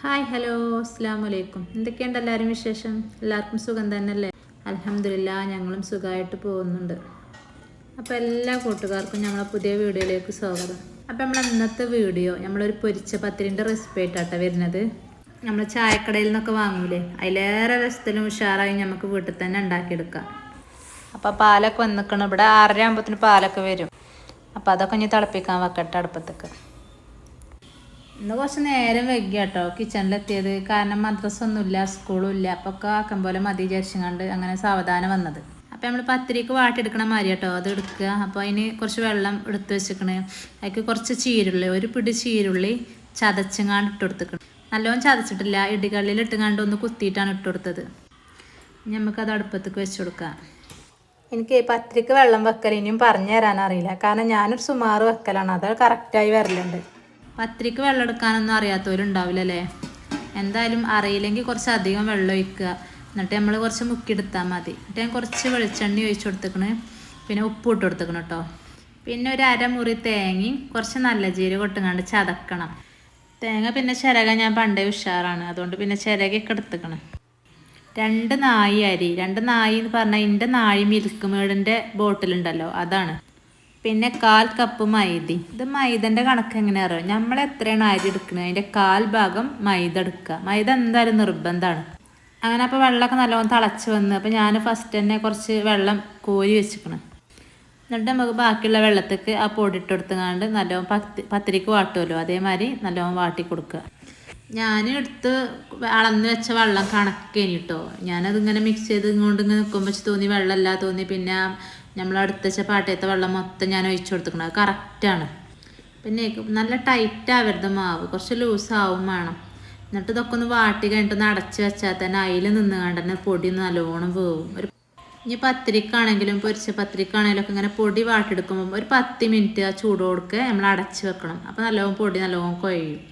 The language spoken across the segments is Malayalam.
ഹായ് ഹലോ അസ്സലാമു അലൈക്കും. എന്തൊക്കെയുണ്ട് എല്ലാവരും വിശേഷം? എല്ലാവർക്കും സുഖം തന്നെയല്ലേ? അൽഹംദുലില്ലാ, ഞങ്ങളും സുഖമായിട്ട് പോകുന്നുണ്ട്. അപ്പോൾ എല്ലാ കൂട്ടുകാർക്കും നമ്മളെ പുതിയ വീഡിയോയിലേക്ക് സ്വാഗതം. അപ്പോൾ നമ്മൾ ഇന്നത്തെ വീഡിയോ നമ്മളൊരു പൊരിച്ച പത്തിരിൻ്റെ റെസിപ്പി ആയിട്ടാട്ടോ വരുന്നത്. നമ്മൾ ചായക്കടയിൽ നിന്നൊക്കെ വാങ്ങൂലേ, അതിലേറെ രസത്തിലും ഉഷാറായി നമുക്ക് വീട്ടിൽ തന്നെ ഉണ്ടാക്കിയെടുക്കാം. അപ്പോൾ പാലൊക്കെ വന്നിക്കണം. ഇവിടെ 6:30 ആകുമ്പോഴത്തേന് പാലൊക്കെ വരും. അപ്പോൾ അതൊക്കെ ഇനി തിളപ്പിക്കാൻ വെക്കട്ടെ അടുപ്പത്തേക്ക്. ഇന്ന് കുറച്ച് നേരം വൈകി കേട്ടോ കിച്ചണിലെത്തിയത്. കാരണം മദ്രസ ഒന്നുമില്ല, സ്കൂളും ഇല്ല. അപ്പോൾ ഒക്കെ ആക്കം പോലെ മതി വിചാരിച്ചുകൊണ്ട് അങ്ങനെ സാവധാനം വന്നത്. അപ്പോൾ നമ്മൾ പത്തിരിക്ക് വാട്ടിയെടുക്കണ മാതിരി കേട്ടോ അത് എടുക്കുക. അപ്പോൾ അതിന് കുറച്ച് വെള്ളം എടുത്ത് വെച്ചിക്കണ്. അതിലേക്ക് കുറച്ച് ചീരുള്ളി, ഒരു പിടി ചീരുള്ളി ചതച്ചങ്ങാണ്ട് ഇട്ട് കൊടുത്തിക്കണം. നല്ലോണം ചതച്ചിട്ടില്ല, ഇടികള്ളിയിൽ ഇട്ടുങ്ങാണ്ട് ഒന്ന് കുത്തിയിട്ടാണ് ഇട്ട് കൊടുത്തത്. ഇനി നമുക്കത് അടുപ്പത്തേക്ക് വെച്ച് കൊടുക്കാം. എനിക്ക് പത്തിരിക്ക് വെള്ളം വെക്കൽ ഇനിയും പറഞ്ഞു തരാനറിയില്ല. കാരണം ഞാനൊരു സുമാറ് വെക്കലാണ്, അത് കറക്റ്റായി വരലുണ്ട്. പത്തിരിക്ക് വെള്ളം എടുക്കാനൊന്നും അറിയാത്തവരുണ്ടാവില്ലല്ലേ. എന്തായാലും അറിയില്ലെങ്കിൽ കുറച്ചധികം വെള്ളം ഒഴിക്കുക. എന്നിട്ട് നമ്മൾ കുറച്ച് മുക്കിയെടുത്താൽ മതി. എന്നിട്ട് ഞാൻ കുറച്ച് വെളിച്ചെണ്ണ ഒഴിച്ച് കൊടുത്തേക്കണ്, പിന്നെ ഉപ്പ് ഇട്ട് കൊടുത്തേക്കണം കേട്ടോ. പിന്നെ ഒരു അരമുറി തേങ്ങയും കുറച്ച് നല്ല ജീരകം ഇട്ടുങ്ങാണ്ട് ചതക്കണം. തേങ്ങ പിന്നെ ചിരക ഞാൻ പണ്ടേ ഉഷാറാണ്, അതുകൊണ്ട് പിന്നെ ചിരകയൊക്കെ എടുത്തേക്കണം. 2 നാഴി അരി, 2 നാഴി എന്ന് പറഞ്ഞാൽ എൻ്റെ നാഴി മിൽക്ക് മേഡിൻ്റെ ബോട്ടിലുണ്ടല്ലോ അതാണ്. പിന്നെ 1/4 കപ്പ് മൈദ. ഇത് മൈദൻ്റെ കണക്ക് എങ്ങനെയാ അറിയാം? നമ്മൾ എത്രയാണ് അരി എടുക്കുന്നത് അതിൻ്റെ 1/4 ഭാഗം മൈദ എടുക്കുക. മൈദ എന്തായാലും നിർബന്ധമാണ്. അങ്ങനെ അപ്പോൾ വെള്ളമൊക്കെ നല്ലോണം തിളച്ച് വന്ന് അപ്പോൾ ഞാൻ ഫസ്റ്റ് തന്നെ കുറച്ച് വെള്ളം കോരി വെച്ചിക്കണം. എന്നിട്ട് നമുക്ക് ബാക്കിയുള്ള വെള്ളത്തേക്ക് ആ പൊടി ഇട്ട് കൊടുത്തുകൊണ്ട് നല്ലോണം പത്തിരിക്ക് വാട്ടുമല്ലോ അതേമാതിരി നല്ലോണം വാട്ടി കൊടുക്കുക. ഞാൻ എടുത്ത് അളന്ന് വെച്ച വെള്ളം കണക്കേനി കേട്ടോ. ഞാനതിങ്ങനെ മിക്സ് ചെയ്ത് ഇങ്ങോട്ട് ഇങ്ങനെ നിൽക്കുമ്പോൾ തോന്നി വെള്ളമില്ല തോന്നി. പിന്നെ നമ്മൾ അടുത്ത വെച്ച പാട്ടയത്തെ വെള്ളം മൊത്തം ഞാൻ ഒഴിച്ചു കൊടുത്തിക്കണം. അത് കറക്റ്റാണ്. പിന്നെ നല്ല ടൈറ്റ് ആവരുത് മാവ്, കുറച്ച് ലൂസാവും വേണം. എന്നിട്ട് ഇതൊക്കെ ഒന്ന് വാട്ടി കഴിഞ്ഞിട്ടൊന്ന് അടച്ച് വെച്ചാൽ തന്നെ അതിൽ നിന്ന് കണ്ട് തന്നെ പൊടി നല്ലോണം വേവും. ഇനി പത്തിരിക്കാണെങ്കിലും പൊരിച്ച പത്തിരിക്കാണെങ്കിലും ഒക്കെ ഇങ്ങനെ പൊടി വാട്ടിയെടുക്കുമ്പോൾ ഒരു 10 മിനിറ്റ് ആ ചൂട് കൊടുക്കുക നമ്മൾ അടച്ച് വെക്കണം. അപ്പോൾ നല്ലോണം പൊടി നല്ലോണം കുഴയും.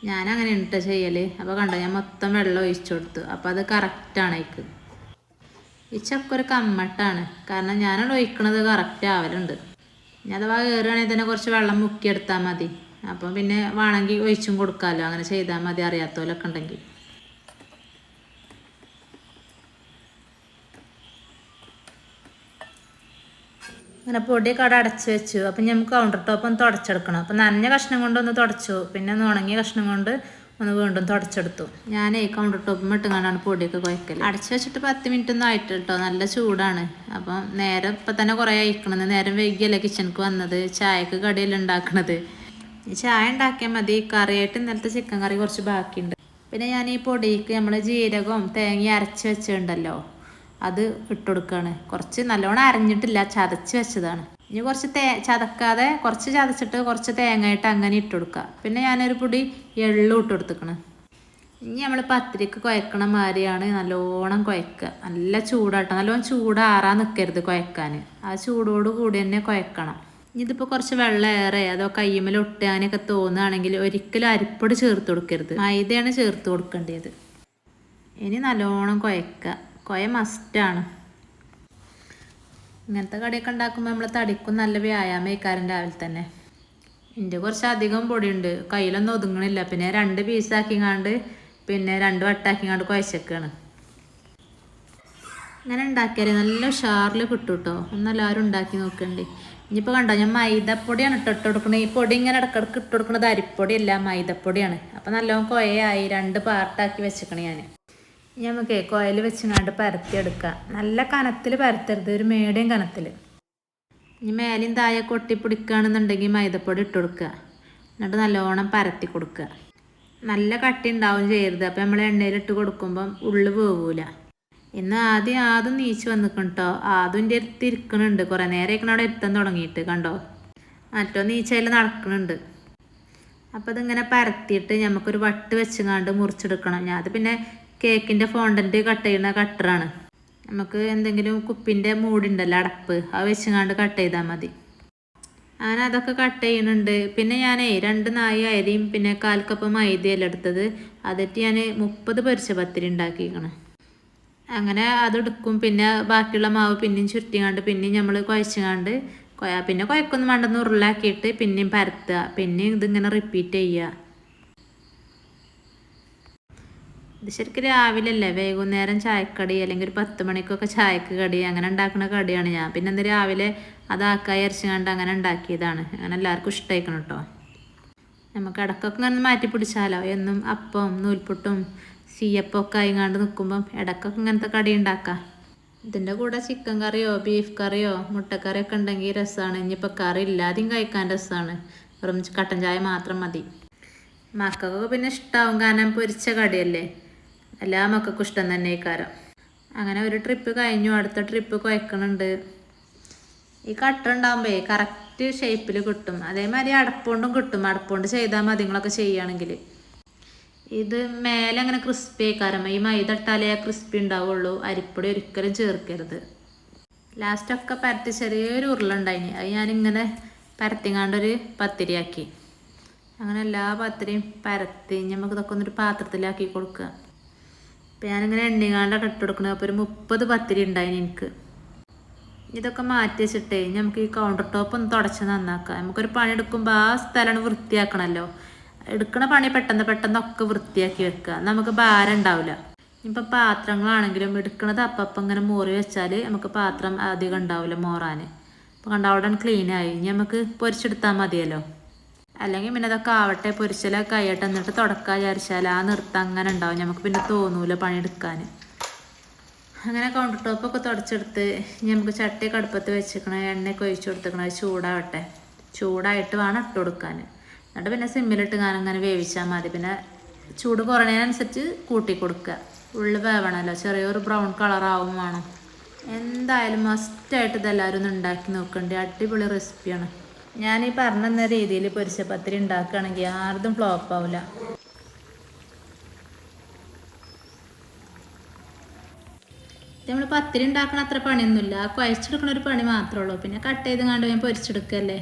ഞാനങ്ങനെ ഇട്ട് ചെയ്യൽ. അപ്പോൾ കണ്ടോ ഞാൻ മൊത്തം വെള്ളം ഒഴിച്ചു കൊടുത്തു. അപ്പോൾ അത് കറക്റ്റാണ്. എനിക്ക് ഈ ചക്ക ഒരു കമ്മട്ടാണ്, കാരണം ഞാനവിടെ ഒഴിക്കണത് കറക്റ്റ് ആവലുണ്ട്. ഇനി അഥവാ കയറുകയാണെങ്കിൽ തന്നെ കുറച്ച് വെള്ളം മുക്കിയെടുത്താൽ മതി. അപ്പം പിന്നെ വേണമെങ്കിൽ ഒഴിച്ചും കൊടുക്കാമല്ലോ, അങ്ങനെ ചെയ്താൽ മതി അറിയാത്തവരൊക്കെ ഉണ്ടെങ്കിൽ. അങ്ങനെ പൊടിയൊക്കെ അവിടെ അടച്ച് വെച്ചു. അപ്പം നമുക്ക് കൗണ്ടർ ടോപ്പ് ഒന്ന് തുടച്ചെടുക്കണം. അപ്പം നനഞ്ഞ കഷ്ണം കൊണ്ടൊന്ന് തുടച്ചു, പിന്നെ ഒന്ന് ഉണങ്ങിയ കഷ്ണം കൊണ്ട് ഒന്ന് വീണ്ടും തുടച്ചെടുത്തു. ഞാൻ കൗണ്ടർ ടോപ്പ് ഇട്ടുകൊണ്ടാണ് പൊടിയൊക്കെ കുഴക്കൽ. അടച്ചു വെച്ചിട്ട് 10 മിനിറ്റ് ഒന്നും ആയിട്ട് കേട്ടോ, നല്ല ചൂടാണ്. അപ്പം നേരം ഇപ്പം തന്നെ കുറേ അയക്കണത്. നേരം വൈകിയല്ലേ കിച്ചണിക്ക് വന്നത്, ചായക്ക് കടിയെല്ലാം ഉണ്ടാക്കണത്. ഈ ചായ ഉണ്ടാക്കിയാൽ മതി. കറിയായിട്ട് ഇന്നലത്തെ ചിക്കൻ കറി കുറച്ച് ബാക്കിയുണ്ട്. പിന്നെ ഞാൻ ഈ പൊടിക്ക് നമ്മൾ ജീരകവും തേങ്ങ അരച്ച് വെച്ചിട്ടുണ്ടല്ലോ അത് ഇട്ട് കൊടുക്കുകയാണ്. കുറച്ച് നല്ലോണം അരഞ്ഞിട്ടില്ല, ചതച്ച് വെച്ചതാണ്. ഇനി കുറച്ച് ചതക്കാതെ കുറച്ച് ചതച്ചിട്ട് കുറച്ച് തേങ്ങയിട്ട് അങ്ങനെ ഇട്ട് കൊടുക്കുക. പിന്നെ ഞാനൊരു പൊടി എള്ളും ഇട്ട് കൊടുത്തേക്കണം. ഇനി നമ്മൾ പത്തിരിക്ക് കുഴക്കണ മാതിരിയാണ് നല്ലോണം കുഴക്കുക. നല്ല ചൂടാട്ടോ, നല്ലോണം ചൂടാറാൻ നിൽക്കരുത് കുഴക്കാൻ. ആ ചൂടോട് കൂടി തന്നെ കുഴക്കണം. ഇതിപ്പോൾ കുറച്ച് വെള്ളം ഏറെ അതോ കയ്യുമ്മൽ ഒട്ടാനൊക്കെ തോന്നുകയാണെങ്കിൽ ഒരിക്കലും അരിപ്പൊടി ചേർത്ത് കൊടുക്കരുത്, മൈദയാണ് ചേർത്ത് കൊടുക്കേണ്ടത്. ഇനി നല്ലോണം കുഴക്കുക. കുഴ മസ്റ്റാണ്. ഇങ്ങനത്തെ കടിയൊക്കെ ഉണ്ടാക്കുമ്പോൾ നമ്മൾ തടിക്കും നല്ല വ്യായാമക്കാരൻ രാവിലെ തന്നെ. എൻ്റെ കുറച്ച് അധികം പൊടിയുണ്ട്, കയ്യിലൊന്നും ഒതുങ്ങണില്ല. പിന്നെ 2 പീസാക്കിങ്ങാണ്ട് പിന്നെ 2 വട്ടാക്കിങ്ങാണ്ട് കുഴച്ചേക്കാണ്. ഇങ്ങനെ ഉണ്ടാക്കിയാൽ നല്ല ഉഷാറിൽ കിട്ടും കേട്ടോ. ഒന്നെല്ലാവരും ഉണ്ടാക്കി നോക്കണ്ടേ. ഇനിയിപ്പോൾ കണ്ടോ ഞാൻ മൈദപ്പൊടിയാണ് ഇട്ട് കൊടുക്കുന്നത്. ഈ പൊടി ഇങ്ങനെ ഇടക്കിടക്ക് ഇട്ട് കൊടുക്കുന്നത് അരിപ്പൊടിയല്ല, മൈദപ്പൊടിയാണ്. അപ്പോൾ നല്ലോണം കുഴയായി 2 പാർട്ടാക്കി വെച്ചേക്കണേ ഞാൻ. നമുക്ക് കോയിൽ വെച്ചിങ്ങാണ്ട് പരത്തിയെടുക്കാം. നല്ല കനത്തിൽ പരത്തരുത്, ഒരു മീഡിയം കനത്തിൽ. ഇനി മേലെയും താഴെ കൊട്ടിപ്പിടിക്കുകയാണെന്നുണ്ടെങ്കിൽ മൈദപ്പൊടി ഇട്ട് കൊടുക്കുക. എന്നിട്ട് നല്ലോണം പരത്തി കൊടുക്കുക. നല്ല കട്ടി ഉണ്ടാവും ചെയ്യരുത്. അപ്പോൾ നമ്മൾ എണ്ണയിലിട്ട് കൊടുക്കുമ്പം ഉള്ളു വേവൂല. ഇന്ന് ആദ്യം നീച്ച് വന്നിക്കണം കേട്ടോ. ആദ്യം എൻ്റെ അടുത്ത് ഇരിക്കണുണ്ട്, കുറേ നേരം അവിടെ എത്താൻ തുടങ്ങിയിട്ട് കണ്ടോ. മറ്റോ നീച്ചയിൽ നടക്കണുണ്ട്. അപ്പോൾ അതിങ്ങനെ പരത്തിയിട്ട് നമുക്കൊരു വട്ട് വെച്ചുങ്ങാണ്ട് മുറിച്ചെടുക്കണം. ഞാൻ അത് പിന്നെ കേക്കിൻ്റെ ഫോണ്ടൻറ്റ് കട്ട് ചെയ്യുന്ന കട്ടറാണ്. നമുക്ക് എന്തെങ്കിലും കുപ്പിൻ്റെ മൂടുണ്ടല്ലോ അടപ്പ്, അത് വെച്ചങ്ങാണ്ട് കട്ട് ചെയ്താൽ മതി. അങ്ങനെ അതൊക്കെ കട്ട് ചെയ്യുന്നുണ്ട്. പിന്നെ ഞാൻ 2 നാഴി അരിയും പിന്നെ 1/4 കപ്പ് മൈദയെല്ലാം എടുത്തത്. അതിട്ട് ഞാൻ 30 പൊരിച്ച പത്തിരി ഉണ്ടാക്കിയിരിക്കണം. അങ്ങനെ അതെടുക്കും. പിന്നെ ബാക്കിയുള്ള മാവ് പിന്നെയും ചുരുട്ടിങ്ങാണ്ട് പിന്നെയും നമ്മൾ കുഴച്ചുങ്ങാണ്ട് പിന്നെ കുഴക്കൊന്നും വേണ്ടെന്ന് ഉരുളാക്കിയിട്ട് പിന്നെയും പരത്തുക. പിന്നെയും ഇതിങ്ങനെ റിപ്പീറ്റ് ചെയ്യുക. ഇത് ശരിക്കും രാവിലെ അല്ലേ, വൈകുന്നേരം ചായക്കടി അല്ലെങ്കിൽ ഒരു 10 മണിക്കൊക്കെ ചായക്ക് കടി അങ്ങനെ ഉണ്ടാക്കുന്ന കടിയാണ് ഞാൻ. പിന്നെ ഇന്ന് രാവിലെ അതാക്കായി അരച്ച് കണ്ട് അങ്ങനെ ഉണ്ടാക്കിയതാണ്. അങ്ങനെ എല്ലാവർക്കും ഇഷ്ടമായിക്കണം കേട്ടോ. നമുക്ക് ഇടയ്ക്കൊക്കെ ഇങ്ങനെ മാറ്റി പിടിച്ചാലോ, എന്നും അപ്പം നൂൽപുട്ടും ചീയപ്പൊക്കെ ആയിങ്ങാണ്ട് നിൽക്കുമ്പം ഇടയ്ക്കൊക്കെ ഇങ്ങനത്തെ കടി ഉണ്ടാക്കാം. ഇതിൻ്റെ കൂടെ ചിക്കൻ കറിയോ ബീഫ് കറിയോ മുട്ടക്കറിയൊക്കെ ഉണ്ടെങ്കിൽ രസമാണ്. ഇനിയിപ്പോൾ കറി ഇല്ലാതെയും കഴിക്കാൻ രസമാണ്. വെറും കട്ടൻ ചായ മാത്രം മതി. മക്കൾക്കൊക്കെ പിന്നെ ഇഷ്ടമാവും, കാരണം പൊരിച്ച കടിയല്ലേ. എല്ലാ മക്കൾക്കും ഇഷ്ടം തന്നെ ഈ കാരം. അങ്ങനെ ഒരു ട്രിപ്പ് കഴിഞ്ഞു, അടുത്ത ട്രിപ്പ് കുഴക്കണുണ്ട്. ഈ കട്ട ഉണ്ടാകുമ്പോൾ കറക്റ്റ് ഷേപ്പിൽ കിട്ടും. അതേമാതിരി അടപ്പുകൊണ്ടും കിട്ടും. അടപ്പുകൊണ്ട് ചെയ്താൽ മതി നിങ്ങളൊക്കെ ചെയ്യുകയാണെങ്കിൽ. ഇത് മേലെ അങ്ങനെ ക്രിസ്പി ആയിക്കാരം. ഈ മൈദ ഇട്ടാലേ ക്രിസ്പി ഉണ്ടാവുള്ളൂ. അരിപ്പൊടി ഒരിക്കലും ചേർക്കരുത്. ലാസ്റ്റൊക്കെ പരത്തി ചെറിയൊരു ഉരുളുണ്ടായിന്, അത് ഞാനിങ്ങനെ പരത്തിങ്ങാണ്ടൊരു പത്തിരിയാക്കി. അങ്ങനെ എല്ലാ പത്തിരിയും പരത്തി നമുക്ക് ഇതൊക്കെ ഒന്നൊരു പാത്രത്തിലാക്കി കൊടുക്കുക. അപ്പം ഞാനിങ്ങനെ എണ്ണിങ്ങാണ്ടാണ് ഇട്ട് കൊടുക്കുന്നത്. അപ്പോൾ ഒരു 30 പത്തിരി ഉണ്ടായിന് എനിക്ക്. ഇതൊക്കെ മാറ്റി വെച്ചിട്ടേ നമുക്ക് ഈ കൗണ്ടർ ടോപ്പ് ഒന്ന് തുടച്ച് നന്നാക്കാം. നമുക്കൊരു പണി എടുക്കുമ്പോൾ ആ സ്ഥലമാണ് വൃത്തിയാക്കണമല്ലോ. എടുക്കണ പണി പെട്ടെന്നൊക്കെ വൃത്തിയാക്കി വെക്കുക. നമുക്ക് ഭാരം ഉണ്ടാവില്ല. ഇപ്പം പാത്രങ്ങളാണെങ്കിലും എടുക്കണത് അപ്പം ഇങ്ങനെ മോറി വെച്ചാൽ നമുക്ക് പാത്രം അധികം ഉണ്ടാവില്ല മോറാൻ. അപ്പോൾ കണ്ട അവിടെ ക്ലീനായി. ഇനി നമുക്ക് പൊരിച്ചെടുത്താൽ മതിയല്ലോ. അല്ലെങ്കിൽ പിന്നെ അതൊക്കെ ആവട്ടെ, പൊരിച്ചലൊക്കെ ആയിട്ട് എന്നിട്ട് തുടക്കാൻ വിചാരിച്ചാൽ ആ നിർത്തം അങ്ങനെ ഉണ്ടാവും. നമുക്ക് പിന്നെ തോന്നൂല പണിയെടുക്കാൻ. അങ്ങനെ കൗണ്ടർ ടോപ്പൊക്കെ തുടച്ചെടുത്ത് നമുക്ക് ചട്ടിയൊക്കെ അടുപ്പത്ത് വെച്ചിരിക്കണം. എണ്ണയൊക്കെ ഒഴിച്ചു കൊടുത്തിരിക്കണം. അത് ചൂടാവട്ടെ. ചൂടായിട്ട് വേണം ഇട്ട് കൊടുക്കാൻ. എന്നിട്ട് പിന്നെ സിമ്മിലിട്ട് അങ്ങനെ വേവിച്ചാൽ മതി. പിന്നെ ചൂട് കുറഞ്ഞതിനനുസരിച്ച് കൂട്ടി കൊടുക്കുക. ഉള്ളി വേവണമല്ലോ, ചെറിയൊരു ബ്രൗൺ കളറാവും വേണം. എന്തായാലും മസ്റ്റായിട്ട് ഇതെല്ലാവരും ഒന്ന് ഉണ്ടാക്കി നോക്കണ്ടേ. അടിപൊളി റെസിപ്പിയാണ്. ഞാനീ പറഞ്ഞ രീതിയിൽ പൊരിച്ച പത്തിരി ഉണ്ടാക്കുകയാണെങ്കിൽ ആർക്കും ഫ്ലോപ്പ് ആവില്ല. നമ്മൾ പത്തിരി ഉണ്ടാക്കണ അത്ര പണിയൊന്നുമില്ല. കുഴച്ചെടുക്കണ ഒരു പണി മാത്രമേ ഉള്ളൂ. പിന്നെ കട്ട് ചെയ്ത് കണ്ട് ഞാൻ പൊരിച്ചെടുക്കല്ലേ.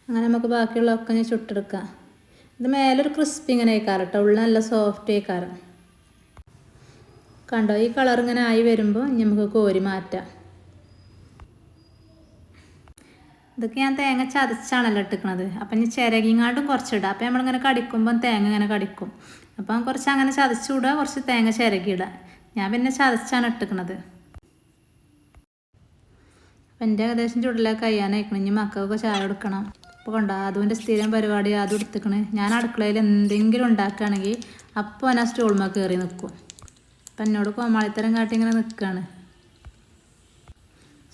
അങ്ങനെ നമുക്ക് ബാക്കിയുള്ളതൊക്കെ ഞാൻ ചുട്ടെടുക്കാം. ഇത് മേലൊരു ക്രിസ്പി ഇങ്ങനെ ആയിക്കാരം കേട്ടോ, ഉള്ള നല്ല സോഫ്റ്റ് ആയിക്കാരം. കണ്ടോ, ഈ കളർ ഇങ്ങനെ ആയി വരുമ്പോൾ നമുക്ക് കോരി മാറ്റാം. ഇതൊക്കെ ഞാൻ തേങ്ങ ചതച്ചാണല്ലോ ഇട്ടിക്കണത്. അപ്പം ഇനി ചിരകിങ്ങാണ്ടും കുറച്ചിടുക. അപ്പം നമ്മളിങ്ങനെ കടിക്കുമ്പം തേങ്ങ ഇങ്ങനെ കടിക്കും. അപ്പം കുറച്ച് അങ്ങനെ ചതച്ചു വിടുക, കുറച്ച് തേങ്ങ ചിരകിയിടുക. ഞാൻ പിന്നെ ചതച്ചാണ് ഇട്ടിക്കണത്. അപ്പം എൻ്റെ ഏകദേശം ചുടലൊക്കെ കഴിയാനായിക്കണം. ഇനി മക്കൾക്ക് ചായ കൊടുക്കണം. അപ്പോൾ കണ്ടോ, അതുവിൻ്റെ സ്ഥിരം പരിപാടി അതും എടുത്തിക്കണ്. ഞാൻ അടുക്കളയിൽ എന്തെങ്കിലും ഉണ്ടാക്കുകയാണെങ്കിൽ അപ്പോൾ ഞാൻ സ്റ്റൂൾമ കയറി നിൽക്കും. അപ്പം എന്നോട് കോമാളിത്തരം കാട്ടി ഇങ്ങനെ നിൽക്കുകയാണ്.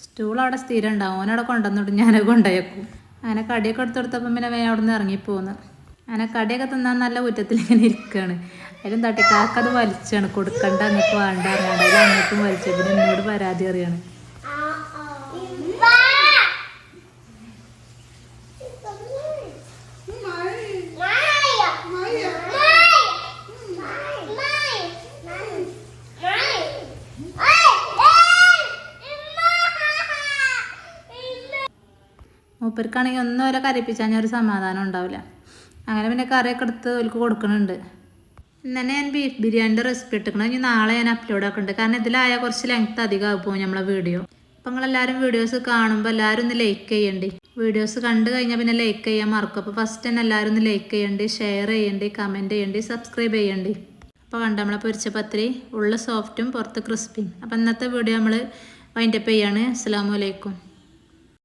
സ്റ്റൂൾ അവിടെ സ്ഥിരം ഉണ്ടാവും. ഓനവിടെ കൊണ്ടുവന്നിട്ട് ഞാനത് കൊണ്ടുപോയേക്കും. അങ്ങനെ കടിയൊക്കെ എടുത്തെടുത്തപ്പം പിന്നെ വേഗം അവിടെ നിന്ന് ഇറങ്ങിപ്പോന്ന്. അങ്ങനെ കടിയൊക്കെ തിന്നാൻ നല്ല കുറ്റത്തിൽ ഇങ്ങനെ ഇരിക്കുകയാണ്. അതിലും തട്ടിക്കാക്കത് വലിച്ചാണ്, കൊടുക്കണ്ട അങ്ങോട്ട് വേണ്ട അറിയാണ്ട്. അതിൽ അങ്ങോട്ടും വലിച്ചു. പിന്നെ എന്നോട് പരാതി അറിയാണ്. മൂപ്പർക്കാണെങ്കിൽ ഒന്നും വരെ കരയിപ്പിച്ചാൽ ഞാൻ ഒരു സമാധാനം ഉണ്ടാവില്ല. അങ്ങനെ പിന്നെ കറിയൊക്കെ എടുത്ത് അവർക്ക് കൊടുക്കുന്നുണ്ട്. ഇന്നെ ഞാൻ ബീഫ് ബിരിയാണിൻ്റെ റെസിപ്പി ഇട്ടിക്കണം. ഇനി നാളെ ഞാൻ അപ്ലോഡ് ആക്കുന്നുണ്ട്. കാരണം ഇതിലായ കുറച്ച് ലെങ്ത് അധികം പോകും നമ്മളെ വീഡിയോ. അപ്പം നിങ്ങളെല്ലാവരും വീഡിയോസ് കാണുമ്പോൾ എല്ലാവരും ഒന്ന് ലൈക്ക് ചെയ്യണ്ടി. വീഡിയോസ് കണ്ടു കഴിഞ്ഞാൽ പിന്നെ ലൈക്ക് ചെയ്യാൻ മറക്കും. അപ്പോൾ ഫസ്റ്റ് തന്നെ എല്ലാവരും ഒന്ന് ലൈക്ക് ചെയ്യണ്ടി, ഷെയർ ചെയ്യണ്ടി, കമൻറ്റ് ചെയ്യണ്ടി, സബ്സ്ക്രൈബ് ചെയ്യണ്ടി. അപ്പോൾ കണ്ട നമ്മളെ പൊരിച്ച പത്തിരി ഉള്ള സോഫ്റ്റും പുറത്ത് ക്രിസ്പിയും. അപ്പം ഇന്നത്തെ വീഡിയോ നമ്മൾ വൈൻഡപ്പ് ചെയ്യാണ്. അസ്സലാമു അലൈക്കും.